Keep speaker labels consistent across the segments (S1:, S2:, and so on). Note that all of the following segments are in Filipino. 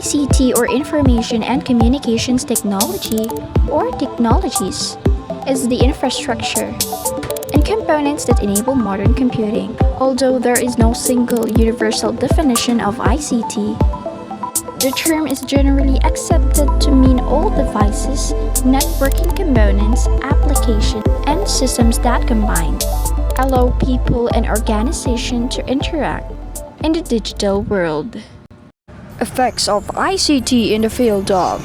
S1: ICT or Information and Communications Technology or technologies is the infrastructure and components that enable modern computing. Although there is no single universal definition of ICT, the term is generally accepted to mean all devices, networking components, applications, and systems that combine, allow people and organizations to interact in the digital world. Effects of ICT in the field of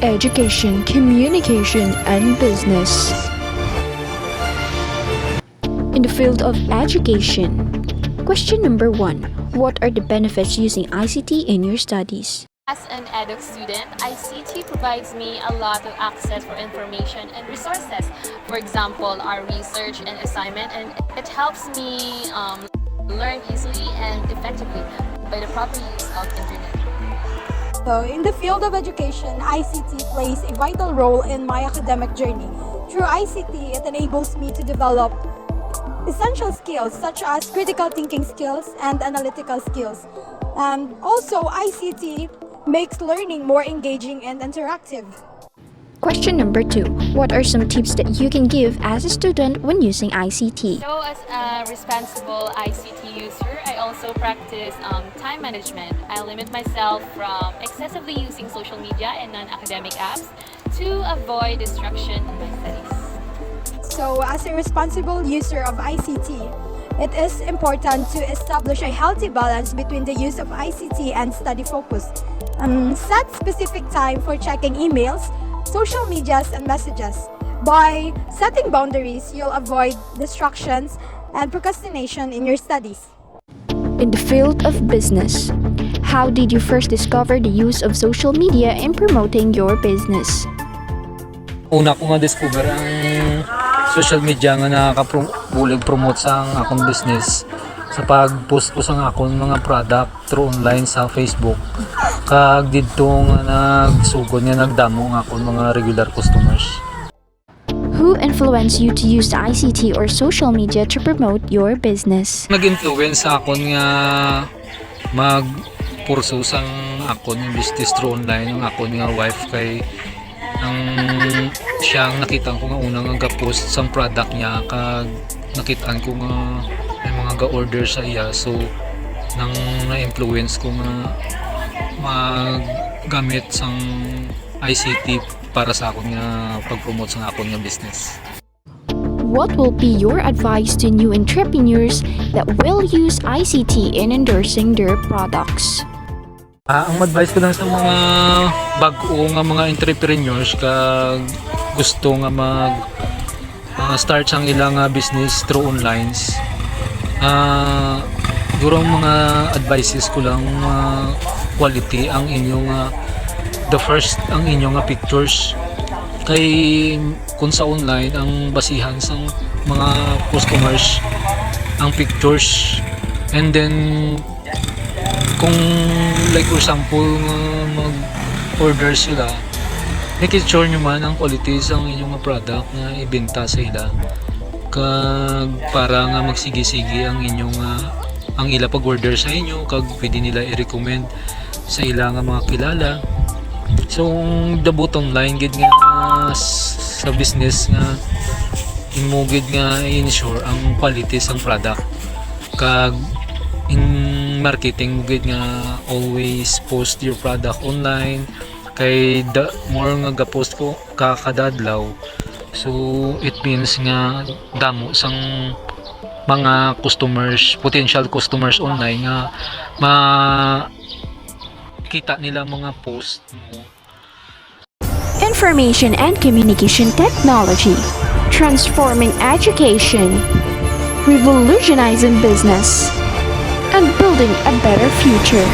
S1: education, communication, and business. In the field of education, question number 1. What are the benefits using ICT in your studies?
S2: As an edX student, ICT provides me a lot of access for information and resources. For example, our research and assignment, and it helps me learn easily and effectively by the proper use of internet.
S3: So, in the field of education, ICT plays a vital role in my academic journey. Through ICT, it enables me to develop essential skills such as critical thinking skills and analytical skills. And also, ICT makes learning more engaging and interactive.
S1: Question number 2. What are some tips that you can give as a student when using ICT?
S2: So as a responsible ICT user, I also practice time management. I limit myself from excessively using social media and non-academic apps to avoid distraction in my studies.
S3: So, as a responsible user of ICT, it is important to establish a healthy balance between the use of ICT and study focus. Set specific time for checking emails, social medias, and messages. By setting boundaries, you'll avoid distractions and procrastination in your studies.
S1: In the field of business, how did you first discover the use of social media in promoting your business?
S4: Una ko nga discover ang social media nga nakakapromote sa akong business sa pag-post ko sa akong mga product through online sa Facebook. Kag dito nga nagsugod nga nagdamo ang akong mga regular customers.
S1: Who influenced you to use the ICT or social media to promote your business?
S4: Nag-influence sa akon nga mag-pursu sa akon yung business through online ang akon nga wife kay ang siyang nakita ko nga unang nag-post sa product niya kag nakitaan ko nga may mga ga-order sa iya, so nang na-influence ko nga maggamit sang ICT para sa akon nga pag-promote sa akon nga business.
S1: What will be your advice to new entrepreneurs that will use ICT in endorsing their products?
S4: Ang advice ko lang sa mga bago nga mga entrepreneurs kag gusto nga start sang ilang business through online. Siguro mga advices ko lang quality ang inyong the first ang inyong pictures kay kung sa online ang basihan sa mga customers ang pictures, and then kung like for example mag-order sila, make sure nyo man ang quality sa inyong product na ibenta sa ila kag para nga magsigi-sigi ang inyong ang ila pag-order sa inyo kag pwede nila i-recommend sa ila nga mga kilala. So the bottom line gid nga sa business nga imo gid nga i-ensure ang quality sang product kag in marketing mo gid nga always post your product online kay the more nga ga-post ko kada adlaw, so it means nga damo sang mga customers, potential customers online nga makita nila mga post mo.
S1: Information and Communication Technology, transforming education, revolutionizing business, and building a better future.